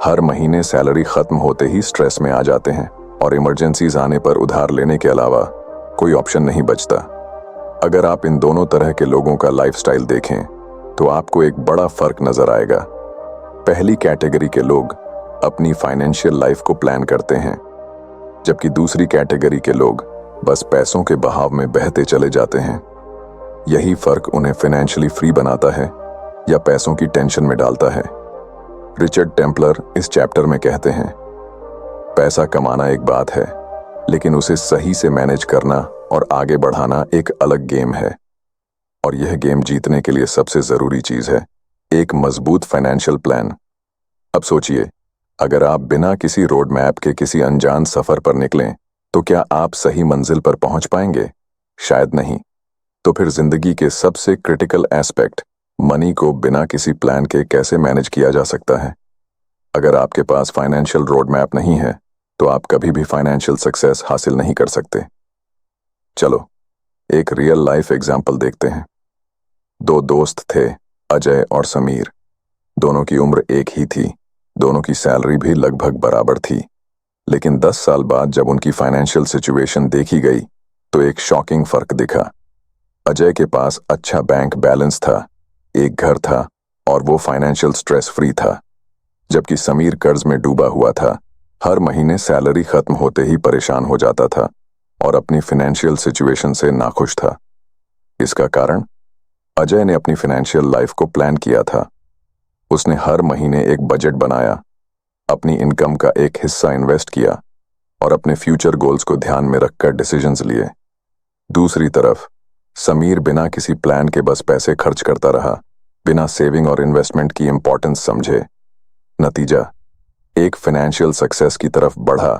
हर महीने सैलरी खत्म होते ही स्ट्रेस में आ जाते हैं और इमरजेंसीज आने पर उधार लेने के अलावा कोई ऑप्शन नहीं बचता। अगर आप इन दोनों तरह के लोगों का लाइफस्टाइल देखें तो आपको एक बड़ा फर्क नजर आएगा। पहली कैटेगरी के लोग अपनी फाइनेंशियल लाइफ को प्लान करते हैं, जबकि दूसरी कैटेगरी के लोग बस पैसों के बहाव में बहते चले जाते हैं। यही फर्क उन्हें फाइनेंशियली फ्री बनाता है या पैसों की टेंशन में डालता है। रिचर्ड टेम्पलर इस चैप्टर में कहते हैं, पैसा कमाना एक बात है, लेकिन उसे सही से मैनेज करना और आगे बढ़ाना एक अलग गेम है। और यह गेम जीतने के लिए सबसे जरूरी चीज है एक मजबूत फाइनेंशियल प्लान। अब सोचिए, अगर आप बिना किसी रोड मैप के किसी अनजान सफर पर निकलें तो क्या आप सही मंजिल पर पहुंच पाएंगे? शायद नहीं। तो फिर जिंदगी के सबसे क्रिटिकल एस्पेक्ट मनी को बिना किसी प्लान के कैसे मैनेज किया जा सकता है? अगर आपके पास फाइनेंशियल रोड मैप नहीं है तो आप कभी भी फाइनेंशियल सक्सेस हासिल नहीं कर सकते। चलो एक रियल लाइफ एग्जाम्पल देखते हैं। दो दोस्त थे, अजय और समीर। दोनों की उम्र एक ही थी, दोनों की सैलरी भी लगभग बराबर थी। लेकिन 10 साल बाद जब उनकी फाइनेंशियल सिचुएशन देखी गई तो एक शॉकिंग फर्क दिखा। अजय के पास अच्छा बैंक बैलेंस था, एक घर था और वो फाइनेंशियल स्ट्रेस फ्री था, जबकि समीर कर्ज में डूबा हुआ था, हर महीने सैलरी खत्म होते ही परेशान हो जाता था और अपनी फाइनेंशियल सिचुएशन से नाखुश था। इसका कारण, अजय ने अपनी फाइनेंशियल लाइफ को प्लान किया था। उसने हर महीने एक बजट बनाया, अपनी इनकम का एक हिस्सा इन्वेस्ट किया और अपने फ्यूचर गोल्स को ध्यान में रखकर डिसीजंस लिए। दूसरी तरफ समीर बिना किसी प्लान के बस पैसे खर्च करता रहा, बिना सेविंग और इन्वेस्टमेंट की इंपॉर्टेंस समझे। नतीजा, एक फाइनेंशियल सक्सेस की तरफ बढ़ा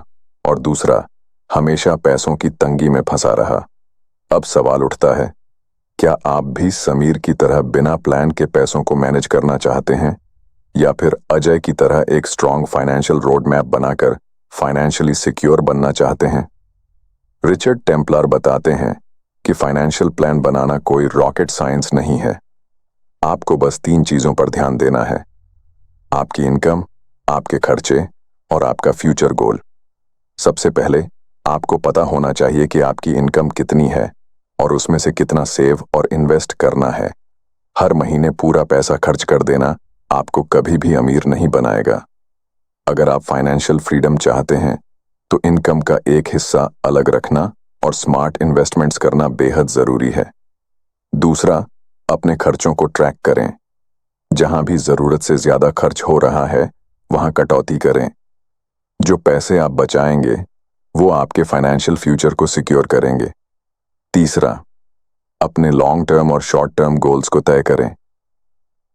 और दूसरा हमेशा पैसों की तंगी में फंसा रहा। अब सवाल उठता है, क्या आप भी समीर की तरह बिना प्लान के पैसों को मैनेज करना चाहते हैं या फिर अजय की तरह एक स्ट्रॉन्ग फाइनेंशियल रोड मैप बनाकर फाइनेंशियली सिक्योर बनना चाहते हैं? रिचर्ड टेम्पलर बताते हैं कि फाइनेंशियल प्लान बनाना कोई रॉकेट साइंस नहीं है। आपको बस 3 चीजों पर ध्यान देना है: आपकी इनकम, आपके खर्चे और आपका फ्यूचर गोल। सबसे पहले आपको पता होना चाहिए कि आपकी इनकम कितनी है और उसमें से कितना सेव और इन्वेस्ट करना है। हर महीने पूरा पैसा खर्च कर देना आपको कभी भी अमीर नहीं बनाएगा। अगर आप फाइनेंशियल फ्रीडम चाहते हैं तो इनकम का एक हिस्सा अलग रखना और स्मार्ट इन्वेस्टमेंट्स करना बेहद जरूरी है। दूसरा, अपने खर्चों को ट्रैक करें। जहां भी जरूरत से ज्यादा खर्च हो रहा है वहां कटौती करें। जो पैसे आप बचाएंगे वो आपके फाइनेंशियल फ्यूचर को सिक्योर करेंगे। तीसरा, अपने लॉन्ग टर्म और शॉर्ट टर्म गोल्स को तय करें।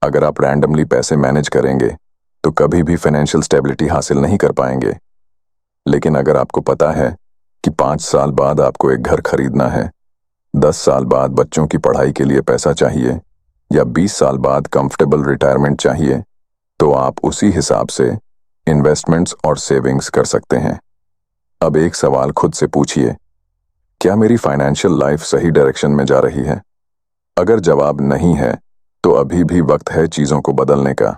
अगर आप रैंडमली पैसे मैनेज करेंगे तो कभी भी फाइनेंशियल स्टेबिलिटी हासिल नहीं कर पाएंगे। लेकिन अगर आपको पता है कि 5 साल बाद आपको एक घर खरीदना है, 10 साल बाद बच्चों की पढ़ाई के लिए पैसा चाहिए या 20 साल बाद कंफर्टेबल रिटायरमेंट चाहिए, तो आप उसी हिसाब से इन्वेस्टमेंट्स और सेविंग्स कर सकते हैं। अब एक सवाल खुद से पूछिए, क्या मेरी फाइनेंशियल लाइफ सही डायरेक्शन में जा रही है? अगर जवाब नहीं है तो अभी भी वक्त है चीजों को बदलने का।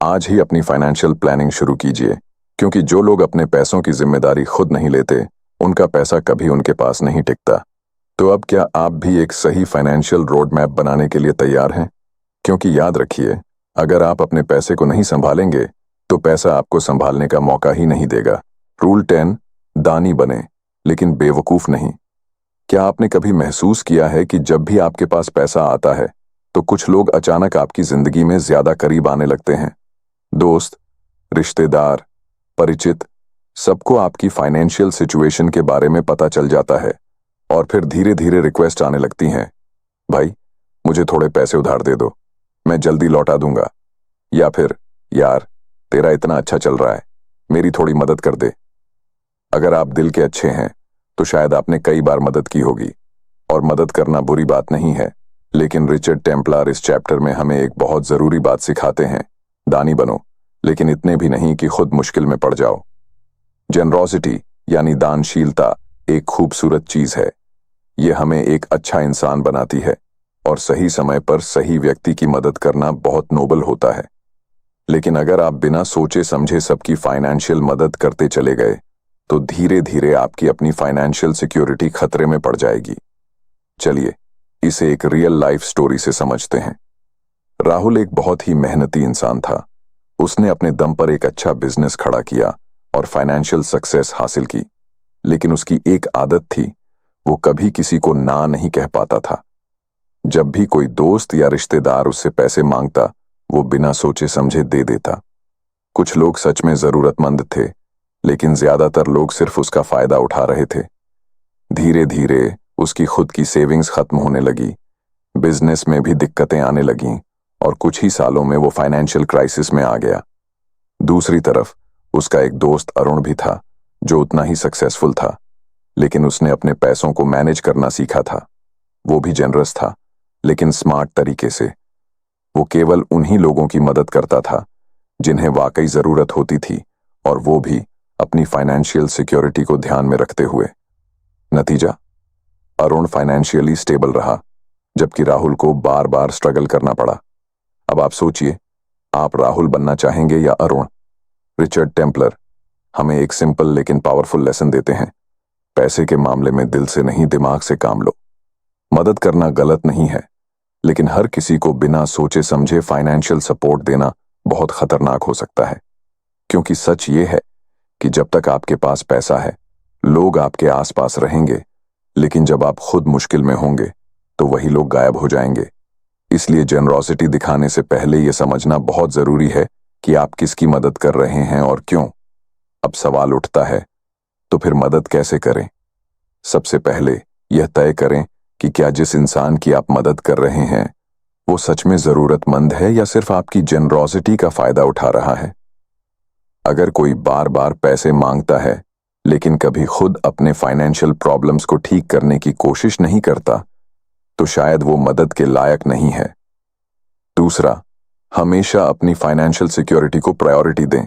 आज ही अपनी फाइनेंशियल प्लानिंग शुरू कीजिए, क्योंकि जो लोग अपने पैसों की जिम्मेदारी खुद नहीं लेते उनका पैसा कभी उनके पास नहीं टिकता। तो अब क्या आप भी एक सही फाइनेंशियल रोड मैप बनाने के लिए तैयार हैं? क्योंकि याद रखिए, अगर आप अपने पैसे को नहीं संभालेंगे तो पैसा आपको संभालने का मौका ही नहीं देगा। रूल 10, दानी बने लेकिन बेवकूफ नहीं। क्या आपने कभी महसूस किया है कि जब भी आपके पास पैसा आता है तो कुछ लोग अचानक आपकी जिंदगी में ज्यादा करीब आने लगते हैं? दोस्त, रिश्तेदार, परिचित, सबको आपकी फाइनेंशियल सिचुएशन के बारे में पता चल जाता है और फिर धीरे धीरे रिक्वेस्ट आने लगती हैं, भाई मुझे थोड़े पैसे उधार दे दो, मैं जल्दी लौटा दूंगा। या फिर, यार तेरा इतना अच्छा चल रहा है, मेरी थोड़ी मदद कर दे। अगर आप दिल के अच्छे हैं तो शायद आपने कई बार मदद की होगी, और मदद करना बुरी बात नहीं है। लेकिन रिचर्ड टेम्पलर इस चैप्टर में हमें एक बहुत जरूरी बात सिखाते हैं, दानी बनो, लेकिन इतने भी नहीं कि खुद मुश्किल में पड़ जाओ। जेनरोसिटी यानी दानशीलता एक खूबसूरत चीज है। ये हमें एक अच्छा इंसान बनाती है और सही समय पर सही व्यक्ति की मदद करना बहुत नोबल होता है। लेकिन अगर आप बिना सोचे समझे सबकी फाइनेंशियल मदद करते चले गए तो धीरे धीरे आपकी अपनी फाइनेंशियल सिक्योरिटी खतरे में पड़ जाएगी। चलिए इसे एक रियल लाइफ स्टोरी से समझते हैं। राहुल एक बहुत ही मेहनती इंसान था। उसने अपने दम पर एक अच्छा बिजनेस खड़ा किया और फाइनेंशियल सक्सेस हासिल की। लेकिन उसकी एक आदत थी, वो कभी किसी को ना नहीं कह पाता था। जब भी कोई दोस्त या रिश्तेदार उससे पैसे मांगता, वो बिना सोचे समझे दे देता। कुछ लोग सच में जरूरतमंद थे, लेकिन ज्यादातर लोग सिर्फ उसका फायदा उठा रहे थे। धीरे धीरे उसकी खुद की सेविंग्स खत्म होने लगी, बिजनेस में भी दिक्कतें आने लगीं और कुछ ही सालों में वो फाइनेंशियल क्राइसिस में आ गया। दूसरी तरफ उसका एक दोस्त अरुण भी था, जो उतना ही सक्सेसफुल था, लेकिन उसने अपने पैसों को मैनेज करना सीखा था। वो भी जेनरस था, लेकिन स्मार्ट तरीके से। वो केवल उन्हीं लोगों की मदद करता था जिन्हें वाकई जरूरत होती थी, और वो भी अपनी फाइनेंशियल सिक्योरिटी को ध्यान में रखते हुए। नतीजा, अरुण फाइनेंशियली स्टेबल रहा, जबकि राहुल को बार बार स्ट्रगल करना पड़ा। अब आप सोचिए, आप राहुल बनना चाहेंगे या अरुण? रिचर्ड टेम्पलर हमें एक सिंपल लेकिन पावरफुल लेसन देते हैं। पैसे के मामले में दिल से नहीं, दिमाग से काम लो। मदद करना गलत नहीं है, लेकिन हर किसी को बिना सोचे समझे फाइनेंशियल सपोर्ट देना बहुत खतरनाक हो सकता है। क्योंकि सच ये है कि जब तक आपके पास पैसा है, लोग आपके आसपास रहेंगे, लेकिन जब आप खुद मुश्किल में होंगे तो वही लोग गायब हो जाएंगे। इसलिए जेनरोसिटी दिखाने से पहले यह समझना बहुत जरूरी है कि आप किसकी मदद कर रहे हैं और क्यों। अब सवाल उठता है, तो फिर मदद कैसे करें? सबसे पहले यह तय करें कि क्या जिस इंसान की आप मदद कर रहे हैं वो सच में जरूरतमंद है या सिर्फ आपकी जेनरोसिटी का फायदा उठा रहा है। अगर कोई बार बार पैसे मांगता है लेकिन कभी खुद अपने फाइनेंशियल प्रॉब्लम्स को ठीक करने की कोशिश नहीं करता, तो शायद वो मदद के लायक नहीं है। दूसरा, हमेशा अपनी फाइनेंशियल सिक्योरिटी को प्रायोरिटी दें।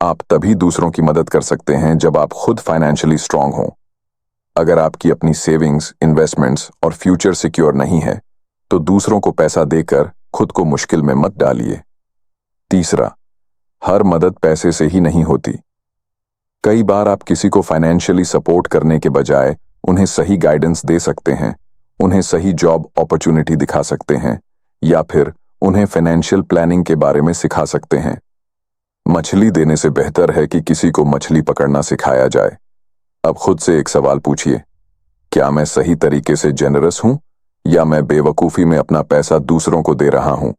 आप तभी दूसरों की मदद कर सकते हैं जब आप खुद फाइनेंशियली स्ट्रांग हों। अगर आपकी अपनी सेविंग्स, इन्वेस्टमेंट्स और फ्यूचर सिक्योर नहीं है, तो दूसरों को पैसा देकर खुद को मुश्किल में मत डालिए। तीसरा, हर मदद पैसे से ही नहीं होती। कई बार आप किसी को फाइनेंशियली सपोर्ट करने के बजाय उन्हें सही गाइडेंस दे सकते हैं, उन्हें सही जॉब अपॉर्चुनिटी दिखा सकते हैं, या फिर उन्हें फाइनेंशियल प्लानिंग के बारे में सिखा सकते हैं। मछली देने से बेहतर है कि किसी को मछली पकड़ना सिखाया जाए। अब खुद से एक सवाल पूछिए, क्या मैं सही तरीके से जेनरस हूं या मैं बेवकूफी में अपना पैसा दूसरों को दे रहा हूं?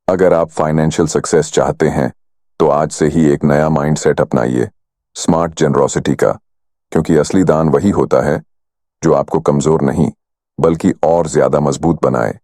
अगर आप फाइनेंशियल सक्सेस चाहते हैं तो आज से ही एक नया माइंडसेट अपनाइए, स्मार्ट जेनरोसिटी का। क्योंकि असली दान वही होता है जो आपको कमजोर नहीं बल्कि और ज्यादा मजबूत बनाए।